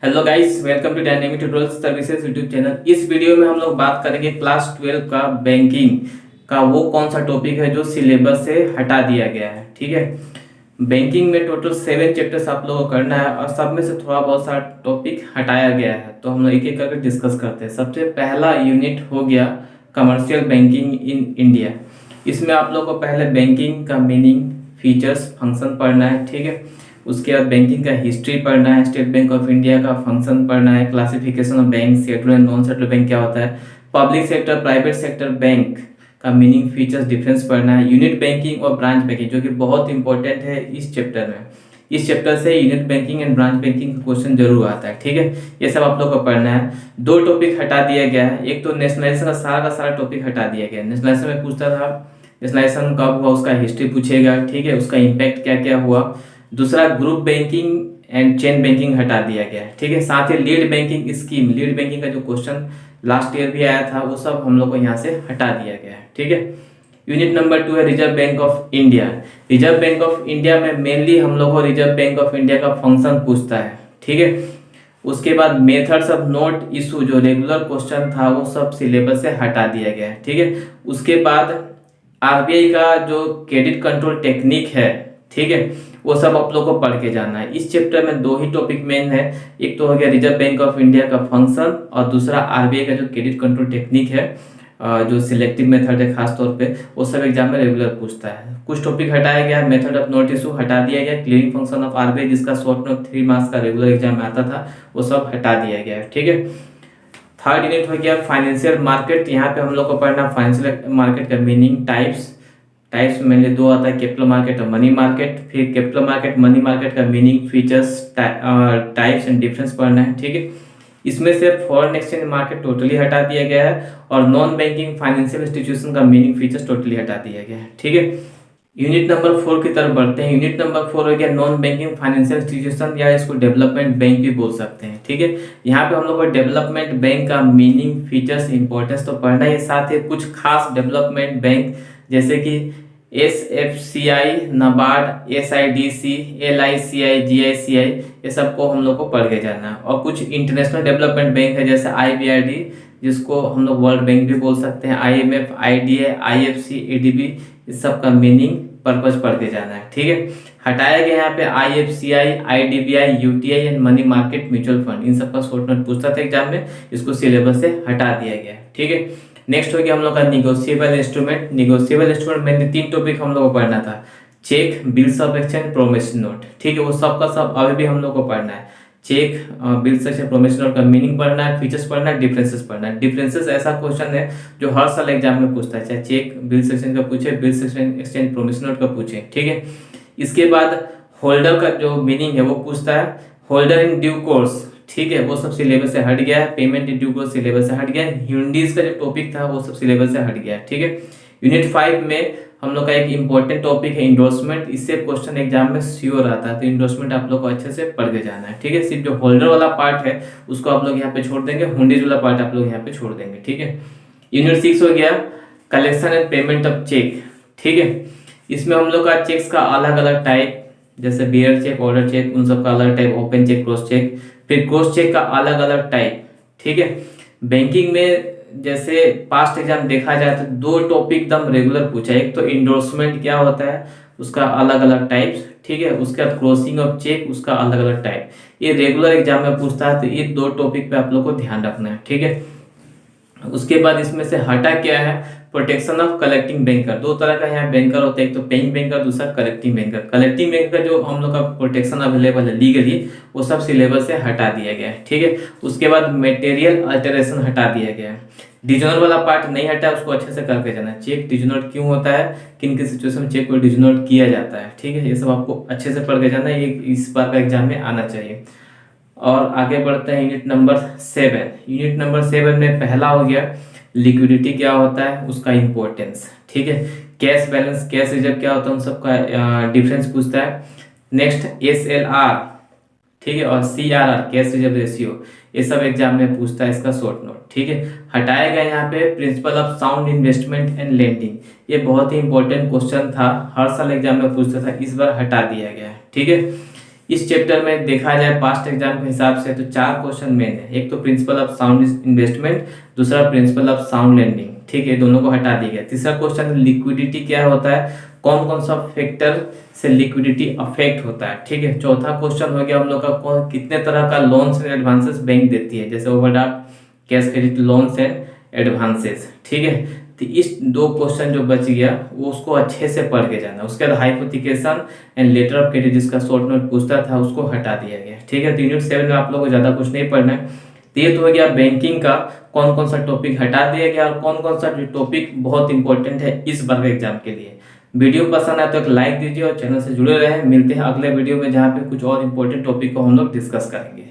Hello guys, welcome to dynamic tutorial services YouTube channel. इस video में हम लोग बात करेंगे क्लास 12 का बैंकिंग का वो कौन सा टॉपिक है जो सिलेबस से हटा दिया गया है। ठीक है, बैंकिंग में टोटल 7 चैप्टर्स आप लोगों को करना है और सब में से थोड़ा बहुत सा टॉपिक हटाया गया है, तो हम लोग एक एक करके डिस्कस करते हैं। सबसे पहला यूनिट हो गया कमर्शियल बैंकिंग इन इंडिया। इसमें आप लोग को पहले बैंकिंग का मीनिंग, फीचर्स, फंक्शन पढ़ना है। ठीक है, उसके बाद बैंकिंग का हिस्ट्री पढ़ना है, स्टेट बैंक ऑफ इंडिया का फंक्शन पढ़ना है, classification of bank, settle and non settle bank क्या होता है, public sector, private sector bank का मीनिंग, फीचर्स, डिफरेंस पढ़ना है, यूनिट बैंकिंग और ब्रांच बैंकिंग जो कि बहुत इंपॉर्टेंट है इस चैप्टर में। इस चैप्टर से unit banking and branch banking का क्वेश्चन जरूर आता है। ठीक है, ये सब आप लोग को पढ़ना है। दो टॉपिक हटा दिया गया है। एक तो नेशनलाइजेशन का सारा टॉपिक हटा दिया गया है। नेशनलाइजेशन में पूछता था नेशनलाइजेशन कब हुआ, उसका हिस्ट्री पूछेगा। ठीक है, उसका इम्पैक्ट क्या क्या हुआ। दूसरा group banking and chain banking हटा दिया गया है। ठीक है, साथ ही lead banking scheme, lead banking का जो क्वेश्चन लास्ट ईयर भी आया था वो सब हम लोग को यहाँ से हटा दिया गया है। ठीक है, यूनिट नंबर 2 है reserve bank of India. Reserve bank of India में मेनली हम लोग को रिजर्व बैंक ऑफ इंडिया का फंक्शन पूछता है। ठीक है, उसके बाद मेथड्स ऑफ नोट इशू जो रेगुलर क्वेश्चन था वो सब सिलेबस से हटा दिया गया है। ठीक है, उसके बाद आरबीआई का जो क्रेडिट कंट्रोल टेक्निक है, ठीक है, वो सब आप लोग को पढ़ के जाना है। इस चैप्टर में दो ही टॉपिक मेन है, एक तो हो गया रिजर्व बैंक ऑफ इंडिया का फंक्शन और दूसरा आरबीआई का जो क्रेडिट कंट्रोल टेक्निक है, जो सिलेक्टिव मेथड है खास तौर पे, वो सब एग्जाम में रेगुलर पूछता है। कुछ टॉपिक हटाया गया, मेथड ऑफ नोट इशू हटा दिया गया, क्लियरिंग फंक्शन ऑफ आरबीआई जिसका शॉर्ट नोट 3 मार्क्स का रेगुलर एग्जाम में आता था वो सब हटा दिया गया है। ठीक है, थर्ड यूनिट हो गया फाइनेंशियल मार्केट। यहाँ पे हम लोग को पढ़ना फाइनेंशियल मार्केट का मीनिंग, टाइप्स में दो आता है, कैपिटल मार्केट और मनी मार्केट। फिर कैपिटल मार्केट, मनी मार्केट का meaning, features, types and difference पढ़ना है। ठीक है, इसमें से फॉरेन एक्सचेंज मार्केट टोटली हटा दिया गया है और नॉन बैंकिंग फाइनेंशियल इंस्टीट्यूशन का मीनिंग, फीचर्स टोटली हटा दिया गया है। ठीक है, यूनिट नंबर 4 की तरफ बढ़ते हैं। यूनिट नंबर 4 हो गया नॉन बैंकिंग फाइनेंशियल इंस्टीट्यूशन या इसको डेवलपमेंट बैंक भी बोल सकते हैं। ठीक है, यहाँ पे हम लोग को डेवलपमेंट बैंक का मीनिंग, फीचर्स, इंपॉर्टेंस तो पढ़ना है, साथ ही कुछ खास डेवलपमेंट बैंक जैसे कि SFCI, NABARD, SIDC, LICI, GICI, ये सबको हम लोग को पढ़ के जाना है। और कुछ इंटरनेशनल डेवलपमेंट बैंक है जैसे IBRD जिसको हम लोग वर्ल्ड बैंक भी बोल सकते हैं, IMF, IDA, IFC, ADB, इस सब का मीनिंग, पर्पज पढ़ के जाना है। ठीक है, हटाया गया यहाँ पे IFCI, IDBI, UTI and money market mutual fund, इन सब का शॉर्ट नोट पूछता था एग्जाम में, इसको सिलेबस से हटा दिया गया है। ठीक है, नेक्स्ट हो गया हम लोग का निगोशिएबल इंस्ट्रूमेंट। निगोशिएबल इंस्ट्रूमेंट में 3 टॉपिक हम लोग को पढ़ना था, cheque, bills of exchange, promissory note. ठीक है, वो सब का सब अभी भी हम लोग को पढ़ना है। Cheque, bills of exchange, promissory note का मीनिंग पढ़ना है, फीचर्स पढ़ना है, डिफरेंसेस पढ़ना है। डिफरेंसेस ऐसा क्वेश्चन है जो हर साल एग्जाम में पूछता है, चाहे चेक, बिल्स एक्सचेंज का पूछे, बिल्स एक्सचेंज, प्रोमिसरी नोट का पूछे। ठीक है, इसके बाद होल्डर का जो मीनिंग है वो पूछता है, होल्डर इन ड्यू कोर्स। ठीक है, वो सब सिलेबस से हट गया है। Payment in due course syllabus से हट गया है। ह्यूंडीज का जो टॉपिक था वो सब सिलेबस से हट गया है। ठीक है, यूनिट 5 में हम लोग का एक इंपॉर्टेंट टॉपिक है इंडोर्समेंट। इससे क्वेश्चन एग्जाम में श्योर आता है, तो इंडोर्समेंट आप लोग को अच्छे से पढ़ के जाना है। ठीक है, सिर्फ जो होल्डर वाला पार्ट है उसको आप लोग यहाँ पे छोड़ देंगे, हुंडीज वाला पार्ट आप लोग यहाँ पे छोड़ देंगे। ठीक है, यूनिट 6 हो गया collection and payment of cheque. ठीक है, इसमें हम लोग का चेक्स का अलग अलग टाइप जैसे बियर चेक, ऑर्डर चेक, उन सब का अलग type, open cheque, cross cheque, फिर क्रॉस चेक का अलग अलग टाइप। ठीक है, बैंकिंग में जैसे पास्ट एग्जाम देखा जाए तो 2 टॉपिक एकदम रेगुलर पूछा है, एक तो इंडोर्समेंट क्या होता है उसका अलग अलग टाइप्स। ठीक है, उसके बाद क्लोजिंग ऑफ चेक उसका अलग अलग टाइप, ये रेगुलर एग्जाम में पूछता है, तो ये 2 टॉपिक पे आप लोग को ध्यान रखना है। ठीक है, उसके बाद इसमें से हटा क्या है, प्रोटेक्शन ऑफ कलेक्टिंग बैंकर। 2 तरह का यहाँ बैंकर होता है, एक तो पेइंग बैंकर, दूसरा कलेक्टिंग बैंकर। कलेक्टिंग बैंकर का जो हम लोग का प्रोटेक्शन अवेलेबल है लीगली वो सब सिलेबस से हटा दिया गया है। ठीक है, उसके बाद मटेरियल अल्टरेशन हटा दिया गया है। डिजोनर वाला पार्ट नहीं हटा, उसको अच्छे से करके जाना है। चेक डिजोनर क्यों होता है, किन किन सिचुएशन में चेक को डिजोनर किया जाता है। ठीक है, ये सब आपको अच्छे से पढ़ के जाना है, ये इस बार का एग्जाम में आना चाहिए। और आगे बढ़ते हैं यूनिट नंबर 7। यूनिट नंबर 7 में पहला हो गया लिक्विडिटी क्या होता है उसका इंपॉर्टेंस। ठीक है, कैश बैलेंस, कैश रिजर्व क्या होता है उन सबका डिफरेंस पूछता है। नेक्स्ट SLR, ठीक है, और CRR, कैश रिजर्व रेशियो, ये सब एग्जाम में पूछता है, इसका शॉर्ट नोट। ठीक है, हटाया गया यहाँ पे principle of sound investment and lending, ये बहुत ही इंपॉर्टेंट क्वेश्चन था, हर साल एग्जाम में पूछता था, इस बार हटा दिया गया है। ठीक है, इस चैप्टर में देखा जाए पास्ट एग्जाम के हिसाब से तो 4 क्वेश्चन मेन है। एक तो प्रिंसिपल ऑफ साउंड इन्वेस्टमेंट, दूसरा प्रिंसिपल ऑफ साउंड लेंडिंग, ठीक है, दोनों को हटा दिया गया। तीसरा क्वेश्चन लिक्विडिटी क्या होता है, कौन कौन सा फैक्टर से लिक्विडिटी अफेक्ट होता है, ठीक है। चौथा क्वेश्चन हो गया हम लोग का कितने तरह का लोन्स एंड एडवांसेस बैंक देती है, जैसे overdraft, cash credit loans and advances, ठीक है। तो इस 2 क्वेश्चन जो बच गया वो उसको अच्छे से पढ़ के जाना। उसके बाद hypothecation and later of credit जिसका शॉर्ट नोट पूछता था उसको हटा दिया गया, ठीक है। तो यूनिट 7 में आप लोगों को ज़्यादा कुछ नहीं पढ़ना है। तो ये तो हो गया बैंकिंग का कौन कौन सा टॉपिक हटा दिया गया और कौन कौन सा टॉपिक बहुत इंपॉर्टेंट है इस बार के एग्जाम के लिए। वीडियो पसंद आए तो एक लाइक दीजिए और चैनल से जुड़े रहें। मिलते हैं अगले वीडियो में जहाँ पे कुछ और इंपॉर्टेंट टॉपिक को हम लोग डिस्कस करेंगे।